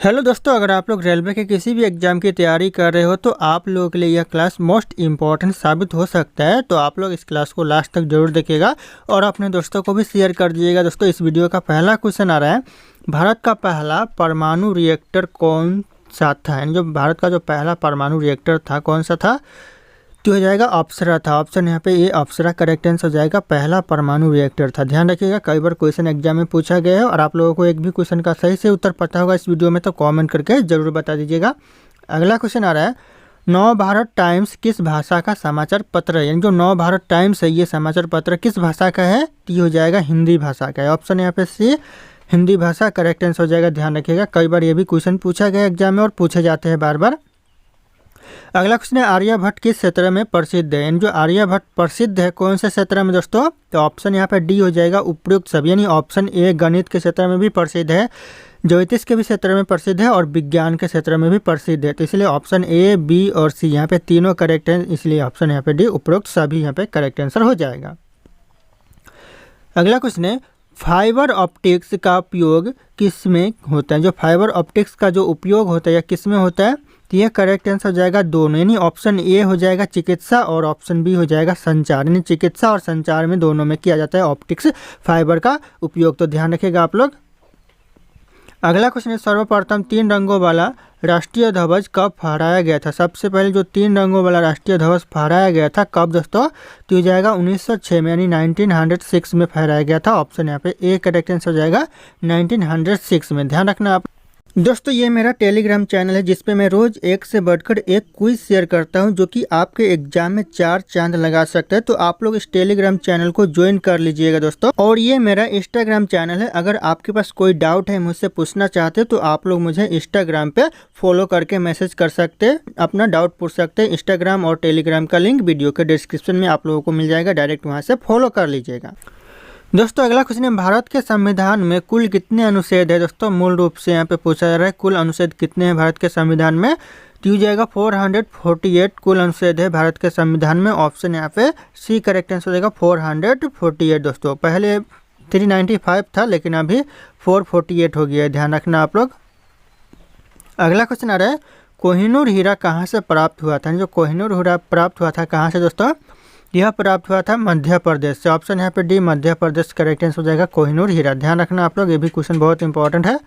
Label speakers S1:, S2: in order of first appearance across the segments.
S1: Hello दोस्तों, अगर आप लोग रेलवे के किसी भी एग्ज़ाम की तैयारी कर रहे हो तो आप लोगों के लिए यह क्लास मोस्ट इम्पॉर्टेंट साबित हो सकता है। तो आप लोग इस क्लास को लास्ट तक जरूर देखिएगा और अपने दोस्तों को भी शेयर कर दीजिएगा। दोस्तों, इस वीडियो का पहला क्वेश्चन आ रहा है, भारत का पहला परमाणु रिएक्टर कौन सा था? यानी जो भारत का जो पहला परमाणु रिएक्टर था कौन सा था? तो हो जाएगा अप्सरा था। ऑप्शन यहाँ पे ये अप्सरा करेक्ट आंसर हो जाएगा, पहला परमाणु रिएक्टर था। ध्यान रखिएगा, कई बार क्वेश्चन एग्जाम में पूछा गया है और आप लोगों को एक भी क्वेश्चन का सही से उत्तर पता होगा इस वीडियो में तो कमेंट करके जरूर बता दीजिएगा। अगला क्वेश्चन आ रहा है, नव भारत टाइम्स किस भाषा का समाचार पत्र है? यानी जो नव भारत टाइम्स है ये समाचार पत्र किस भाषा का है? तो ये हो जाएगा हिंदी भाषा का है। ऑप्शन यहाँ पे सी, हिंदी भाषा करेक्ट आंसर हो जाएगा। ध्यान रखिएगा, कई बार ये भी क्वेश्चन पूछा गया एग्जाम में और पूछे जाते हैं बार बार। अगला क्वेश्चन है, आर्यभट्ट किस क्षेत्र में प्रसिद्ध है? यानी जो आर्यभट्ट प्रसिद्ध है कौन से क्षेत्र में दोस्तों? तो ऑप्शन यहाँ पे डी हो जाएगा, उपयुक्त सभी। यानी ऑप्शन ए गणित के क्षेत्र में भी प्रसिद्ध है, ज्योतिष के भी क्षेत्र में प्रसिद्ध है और विज्ञान के क्षेत्र में भी प्रसिद्ध है। तो इसलिए ऑप्शन ए, बी और सी यहाँ पे तीनों करेक्ट है, इसलिए ऑप्शन यहाँ पे डी उपयुक्त सभी यहाँ पे करेक्ट आंसर हो जाएगा। अगला क्वेश्चन है, फाइबर ऑप्टिक्स का उपयोग किस में होता है? जो फाइबर ऑप्टिक्स का जो उपयोग होता है या किस में होता है? तो यह करेक्ट आंसर हो जाएगा दोनों। यानी ऑप्शन ए हो जाएगा चिकित्सा और ऑप्शन बी हो जाएगा संचार। यानी चिकित्सा और संचार में दोनों में किया जाता है ऑप्टिक्स फाइबर का उपयोग। तो ध्यान रखिएगा आप लोग। अगला क्वेश्चन है, सर्वप्रथम 3 रंगों वाला राष्ट्रीय ध्वज कब फहराया गया था? सबसे पहले जो 3 रंगों वाला राष्ट्रीय ध्वज फहराया गया था कब दोस्तों? तो हो जाएगा 1906 में, यानी 1906 में फहराया गया था। ऑप्शन यहाँ पे ए करेक्ट आंसर हो जाएगा 1906 में। ध्यान रखना आप दोस्तों, ये मेरा टेलीग्राम चैनल है जिसपे मैं रोज एक से बढ़कर एक क्विज शेयर करता हूं जो कि आपके एग्जाम में 4 चांद लगा सकता है। तो आप लोग इस टेलीग्राम चैनल को ज्वाइन कर लीजिएगा दोस्तों। और ये मेरा इंस्टाग्राम चैनल है, अगर आपके पास कोई डाउट है मुझसे पूछना चाहते हो तो आप लोग मुझे इंस्टाग्राम पे फॉलो करके मैसेज कर सकते हैं, अपना डाउट पूछ सकते हैं। इंस्टाग्राम और टेलीग्राम का लिंक वीडियो के डिस्क्रिप्शन में आप लोगों को मिल जाएगा, डायरेक्ट वहाँ से फॉलो कर लीजिएगा। दोस्तों, अगला क्वेश्चन है, भारत के संविधान में कुल कितने अनुच्छेद है? दोस्तों, मूल रूप से यहाँ पे पूछा जा रहा है कुल अनुच्छेद कितने हैं भारत के संविधान में? तो हो जाएगा 448 कुल अनुच्छेद है भारत के संविधान में। ऑप्शन यहाँ पे सी करेक्ट आंसर हो जाएगा 448 दोस्तों। पहले 395 था लेकिन अभी 448 हो गया है, ध्यान रखना आप लोग। अगला क्वेश्चन आ रहा है, कोहिनूर हीरा कहाँ से प्राप्त हुआ था? जो कोहिनूर हीरा प्राप्त हुआ था कहाँ से दोस्तों? यह प्राप्त हुआ था मध्य प्रदेश से। ऑप्शन यहाँ पे D Madhya Pradesh correct answer हो जाएगा कोहिनूर हीरा। ध्यान रखना आप लोग, ये भी क्वेश्चन बहुत इंपॉर्टेंट है।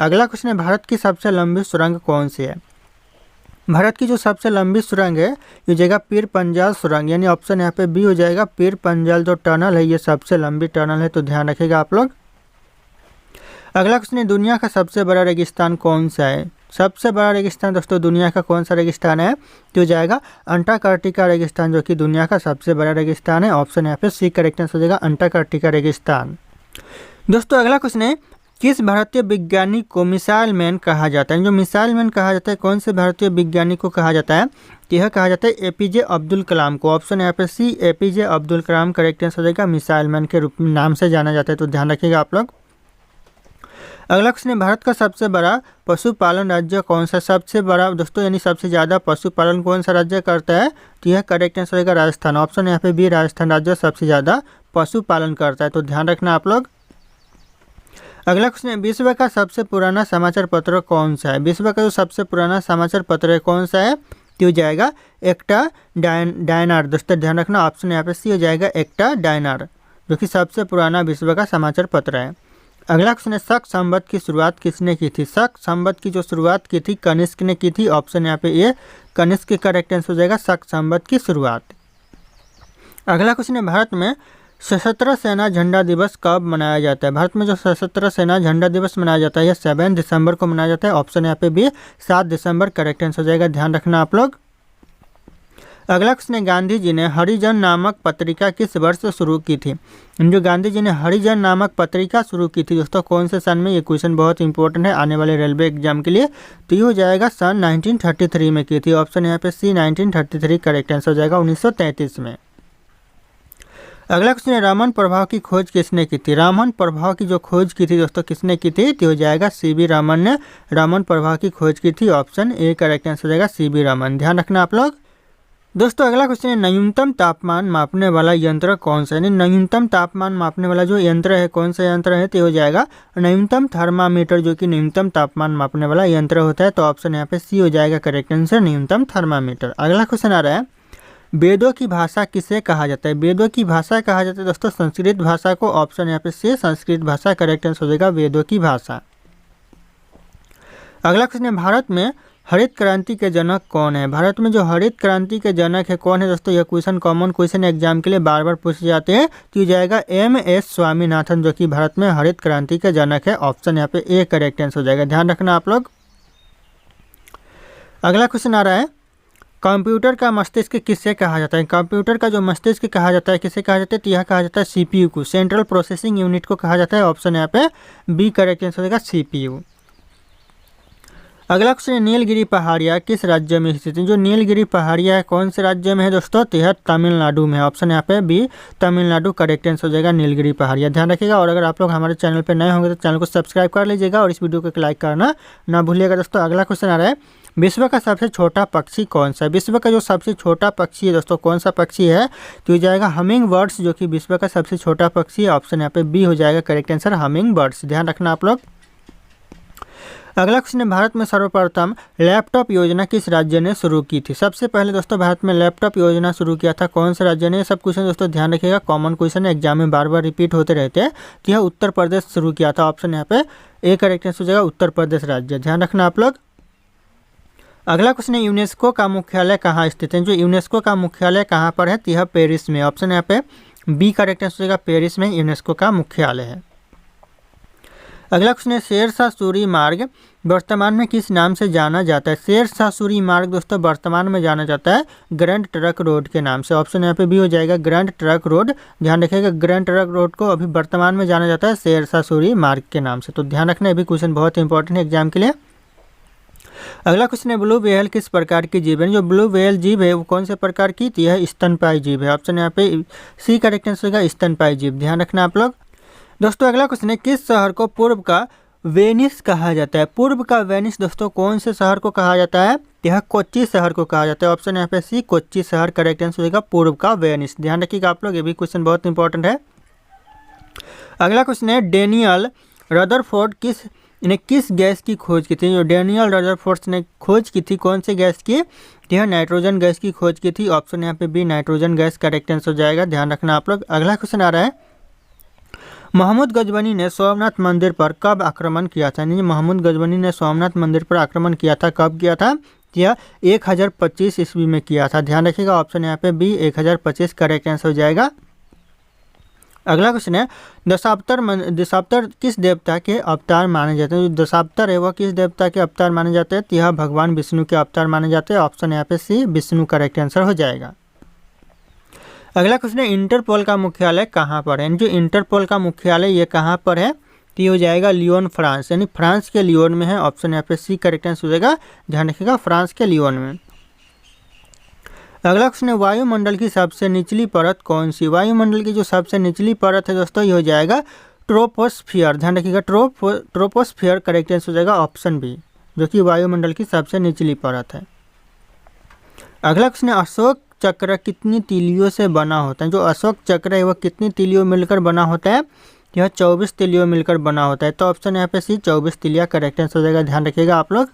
S1: अगला क्वेश्चन है, भारत की सबसे लंबी सुरंग कौन सी है? भारत की जो सबसे लंबी सुरंग है ये हो जाएगा पीर पंजाल सुरंग। यानी ऑप्शन यहाँ पे बी हो जाएगा, पीर पंजाल जो टनल है ये सबसे लंबी टनल है। तो ध्यान रखिएगा आप लोग। अगला क्वेश्चन है, दुनिया का सबसे बड़ा रेगिस्तान कौन सा है? सबसे बड़ा रेगिस्तान दोस्तों दुनिया का कौन सा रेगिस्तान है? तो जाएगा अंटार्कटिका रेगिस्तान, जो कि दुनिया का सबसे बड़ा रेगिस्तान है। ऑप्शन यहाँ पे सी करेक्ट आंसर हो जाएगा अंटार्कटिका रेगिस्तान। दोस्तों, अगला क्वेश्चन है, किस भारतीय वैज्ञानिक को मिसाइल मैन कहा जाता है? जो मिसाइल मैन कहा जाता है कौन से भारतीय वैज्ञानिक को कहा जाता है? तो यह कहा जाता है एपीजे अब्दुल कलाम को। ऑप्शन यहाँ पे सी APJ Abdul Kalam correct answer हो जाएगा, मिसाइल मैन के रूप में नाम से जाना जाता है। तो ध्यान रखिएगा आप लोग। अगला क्वेश्चन है, भारत का सबसे बड़ा पशुपालन राज्य कौन सा? सबसे बड़ा दोस्तों यानी सबसे ज़्यादा पशुपालन कौन सा राज्य करता है? तो यह करेक्ट आंसर रहेगा राजस्थान। ऑप्शन यहाँ पे बी राजस्थान राज्य सबसे ज़्यादा पशुपालन करता है। तो ध्यान रखना आप लोग। अगला क्वेश्चन है, विश्व का सबसे पुराना समाचार पत्र कौन सा है? विश्व का जो सबसे पुराना समाचार पत्र है कौन सा है? तो हो जाएगा एकटा डायनार। दोस्तों ध्यान रखना, ऑप्शन यहाँ पे सी हो जाएगा एकटा डायनार, जो कि सबसे पुराना विश्व का समाचार पत्र है। अगला क्वेश्चन है, शक संवत की शुरुआत किसने की थी? शक संवत की जो शुरुआत की थी कनिष्क ने की थी। ऑप्शन यहाँ पे ये कनिष्क करेक्ट आंसर हो जाएगा, शक संवत की शुरुआत। अगला क्वेश्चन है, भारत में सशस्त्र सेना झंडा दिवस कब मनाया जाता है? भारत में जो सशस्त्र सेना झंडा दिवस मनाया जाता है यह 7 दिसंबर को मनाया जाता है। ऑप्शन यहाँ पे भी 7 दिसंबर करेक्ट आंसर हो जाएगा। ध्यान रखना आप लोग। अगला क्वेश्चन है, गांधी जी ने हरिजन नामक पत्रिका किस वर्ष शुरू की थी? जो गांधी जी ने हरिजन नामक पत्रिका शुरू की थी दोस्तों कौन से सन में? ये क्वेश्चन बहुत इंपॉर्टेंट है आने वाले रेलवे एग्जाम के लिए। तो ये हो जाएगा सन 1933 में की थी। ऑप्शन यहाँ पे सी 1933 करेक्ट आंसर हो जाएगा, 1933 में। अगला क्वेश्चन है, रामन प्रभाव की खोज किसने की थी? रामन प्रभाव की जो खोज की थी दोस्तों किसने की थी? तो हो जाएगा सीवी रामन ने रामन प्रभाव की खोज की थी। ऑप्शन ए करेक्ट आंसर हो जाएगा सीवी रामन। ध्यान रखना आप लोग। दोस्तों अगला क्वेश्चन है न्यूनतम तापमान मापने वाला यंत्र कौन सा है। यानी न्यूनतम तापमान मापने वाला जो यंत्र है कौन सा यंत्र है, तो हो जाएगा न्यूनतम थर्मामीटर, जो कि न्यूनतम तापमान मापने वाला यंत्र होता है। तो ऑप्शन यहाँ पे सी हो जाएगा करेक्ट आंसर, न्यूनतम थर्मामीटर। अगला क्वेश्चन आ रहा है वेदों की भाषा किसे कहा जाता है। वेदों की भाषा कहा जाता है दोस्तों संस्कृत भाषा को। ऑप्शन यहाँ पे सी संस्कृत भाषा करेक्ट आंसर हो जाएगा वेदों की भाषा। अगला क्वेश्चन है भारत में हरित क्रांति के जनक कौन है। भारत में जो हरित क्रांति के जनक है कौन है दोस्तों, यह क्वेश्चन कॉमन क्वेश्चन एग्जाम के लिए बार बार पूछे जाते हैं। तो ये जाएगा MS स्वामीनाथन, जो कि भारत में हरित क्रांति के जनक है। ऑप्शन यहाँ पे ए करेक्ट आंसर हो जाएगा, ध्यान रखना आप लोग। अगला क्वेश्चन आ रहा है कंप्यूटर का मस्तिष्क किससे कहा जाता है। कंप्यूटर का जो मस्तिष्क कहा जाता है किसे कहा जाता है, तो यह कहा जाता है CPU को, सेंट्रल प्रोसेसिंग यूनिट को कहा जाता है। ऑप्शन यहाँ पे बी करेक्ट आंसर हो जाएगा CPU। अगला क्वेश्चन है नीलगिरी पहाड़ियाँ किस राज्य में स्थित है। जो नीलगिरी पहाड़ियाँ है कौन से राज्य में है दोस्तों, तो यह तमिलनाडु में है। ऑप्शन यहाँ पे बी तमिलनाडु करेक्ट आंसर हो जाएगा नीलगिरी पहाड़ियाँ, ध्यान रखिएगा। और अगर आप लोग हमारे चैनल पर नए होंगे तो चैनल को सब्सक्राइब कर लीजिएगा और इस वीडियो को लाइक करना ना भूलिएगा दोस्तों। अगला क्वेश्चन आ रहा है विश्व का सबसे छोटा पक्षी कौन सा है। विश्व का जो सबसे छोटा पक्षी है दोस्तों कौन सा पक्षी है, तो ये जाएगा हमिंग बर्ड्स, जो कि विश्व का सबसे छोटा पक्षी है। ऑप्शन यहाँ पे बी हो जाएगा करेक्ट आंसर हमिंग बर्ड्स, ध्यान रखना आप लोग। अगला क्वेश्चन है भारत में सर्वप्रथम लैपटॉप योजना किस राज्य ने शुरू की थी। सबसे पहले दोस्तों भारत में लैपटॉप योजना शुरू किया था कौन से राज्य ने। सब क्वेश्चन दोस्तों ध्यान रखिएगा, कॉमन क्वेश्चन एग्जाम में बार बार रिपीट होते रहते हैं। तो यह उत्तर प्रदेश शुरू किया था। ऑप्शन यहाँ पे ए करेक्ट आंसर हो जाएगा उत्तर प्रदेश राज्य, ध्यान रखना आप लोग। अगला क्वेश्चन है यूनेस्को का मुख्यालय कहाँ स्थित है। जो यूनेस्को का मुख्यालय कहाँ पर है, तो यह पेरिस में। ऑप्शन यहाँ पे बी करेक्ट आंसर हो जाएगा पेरिस में यूनेस्को का मुख्यालय है। अगला क्वेश्चन है शेरशाह सूरी मार्ग वर्तमान में किस नाम से जाना जाता है। शेरशाह सूरी मार्ग दोस्तों वर्तमान में जाना जाता है ग्रैंड ट्रक रोड के नाम से। ऑप्शन यहाँ पे भी हो जाएगा ग्रैंड ट्रक रोड, ध्यान रखिएगा। ग्रैंड ट्रक रोड को अभी वर्तमान में जाना जाता है शेरशाह सूरी मार्ग के नाम से। तो ध्यान रखना, ये भी क्वेश्चन बहुत इंपॉर्टेंट है एग्जाम के लिए। अगला क्वेश्चन है ब्लू व्हेल किस प्रकार की जीव है। जो ब्लू व्हेल जीव है वो कौन से प्रकार की, तो यह स्तनपायी जीव है। ऑप्शन यहाँ पे सी करेक्ट आंसर होगा स्तनपायी जीव, ध्यान रखना आप लोग। दोस्तों अगला क्वेश्चन है किस शहर को पूर्व का वेनिस कहा जाता है। पूर्व का वेनिस दोस्तों कौन से शहर को कहा जाता है, यह कोच्चि शहर को कहा जाता है। ऑप्शन यहाँ पे सी कोच्चि शहर करेक्ट आंसर होगा पूर्व का वेनिस, ध्यान रखिएगा आप लोग, ये भी क्वेश्चन बहुत इंपॉर्टेंट है। अगला क्वेश्चन है डेनियल रदरफोर्ड किस गैस की खोज की थी। जो डेनियल रदरफोर्ड ने खोज की थी कौन से गैस की, यह नाइट्रोजन गैस की खोज की थी। ऑप्शन यहाँ पे भी नाइट्रोजन गैस करेक्ट आंसर हो जाएगा, ध्यान रखना आप लोग। अगला क्वेश्चन आ रहा है मोहम्मद गजबनी ने सोमनाथ मंदिर पर कब आक्रमण किया था। यानी मोहम्मद गजबनी ने सोमनाथ मंदिर पर आक्रमण किया था, कब किया था, यह 1025 ईस्वी में किया था, ध्यान रखिएगा। ऑप्शन यहाँ पे बी 1025 करेक्ट आंसर हो जाएगा। अगला क्वेश्चन है दशावतार किस देवता के अवतार माने जाते हैं। जो दशावतार है वह किस देवता के अवतार माने जाते हैं, तो यह भगवान विष्णु के अवतार माने जाते हैं। ऑप्शन यहाँ पे सी विष्णु करेक्ट आंसर हो जाएगा। अगला क्वेश्चन है इंटरपोल का मुख्यालय कहाँ पर है। जो इंटरपोल का मुख्यालय ये कहाँ पर है, तो ये हो जाएगा लियोन फ्रांस, यानी फ्रांस के लियोन में है। ऑप्शन यहाँ पे सी करेक्ट आंसर हो जाएगा, ध्यान रखिएगा फ्रांस के लियोन में। अगला क्वेश्चन है वायुमंडल की सबसे निचली परत कौन सी। वायुमंडल की जो सबसे निचली परत है दोस्तों ये हो जाएगा ट्रोपोस्फियर, ध्यान रखिएगा ट्रोपोस्फियर करेक्ट आंसर हो जाएगा ऑप्शन बी, जो कि वायुमंडल की सबसे निचली परत है। अगला क्वेश्चन है अशोक चक्र कितनी तीलियों से बना होता है। जो अशोक चक्र है वह कितनी तीलियों मिलकर बना होता है, यह 24 तीलियों मिलकर बना होता है। तो ऑप्शन यहाँ पे सी 24 तीलियाँ करेक्ट आंसर हो जाएगा, ध्यान रखिएगा आप लोग।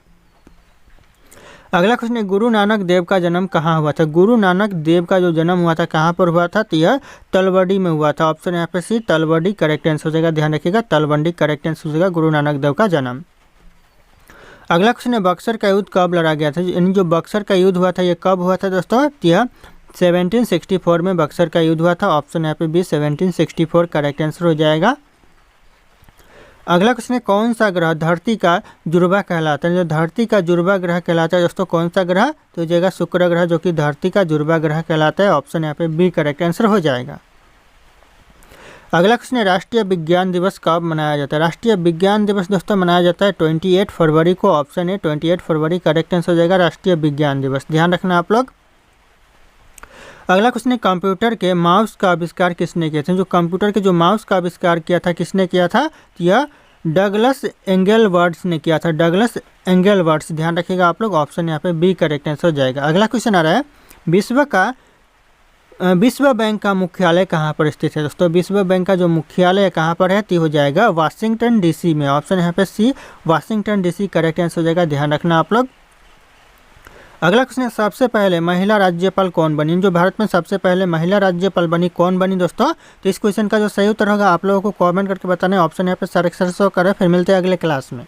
S1: अगला क्वेश्चन है गुरु नानक देव का जन्म कहाँ हुआ था। गुरु नानक देव का जो जन्म हुआ था कहाँ पर हुआ था, तो यह तलवंडी में हुआ था। ऑप्शन यहाँ पे सी तलवंडी करेक्ट आंसर हो जाएगा, ध्यान रखिएगा तलवंडी करेक्ट आंसर हो जाएगा गुरु नानक देव का जन्म। अगला क्वेश्चन है बक्सर का युद्ध कब लड़ा गया था। यानी जो बक्सर का युद्ध हुआ था ये कब हुआ था दोस्तों, तो यह 1764 में बक्सर का युद्ध हुआ था। ऑप्शन यहाँ पे भी 1764 करेक्ट आंसर हो जाएगा। अगला क्वेश्चन है कौन सा ग्रह धरती का जुड़वा कहलाता है। जो धरती का जुड़वा ग्रह कहलाता है दोस्तों कौन सा ग्रह, तो हो जाएगा शुक्र ग्रह, जो कि धरती का जुड़वा ग्रह कहलाता है। ऑप्शन यहाँ पे बी करेक्ट आंसर हो जाएगा। अगला क्वेश्चन है राष्ट्रीय विज्ञान दिवस कब मनाया जाता है। राष्ट्रीय विज्ञान दिवस दोस्तों मनाया जाता है 28 फरवरी को। ऑप्शन है 28 फरवरी करेक्ट आंसर हो जाएगा राष्ट्रीय विज्ञान दिवस, ध्यान रखना आप लोग। अगला क्वेश्चन है कंप्यूटर के माउस का आविष्कार किसने किया था। जो कंप्यूटर के जो माउस का आविष्कार किया था किसने किया था, तो यह डगलस एंगलवर्ड्स ने किया था, डगलस एंगलवर्ड्स, ध्यान रखिएगा आप लोग। ऑप्शन यहाँ पे बी करेक्ट आंसर हो जाएगा। अगला क्वेश्चन आ रहा है विश्व बैंक का मुख्यालय कहाँ पर स्थित है दोस्तों? विश्व बैंक का जो मुख्यालय कहाँ पर है तो हो जाएगा वाशिंगटन डीसी में। ऑप्शन यहाँ पे सी वाशिंगटन डीसी करेक्ट आंसर हो जाएगा, ध्यान रखना आप लोग। अगला क्वेश्चन है, सबसे पहले महिला राज्यपाल कौन बनी? जो भारत में सबसे पहले महिला राज्यपाल बनी कौन बनी दोस्तों? तो इस क्वेश्चन का जो सही उत्तर होगा आप लोगों को कमेंट करके बताना है। ऑप्शन यहाँ पे सर शो करें। फिर मिलते हैं अगले क्लास में।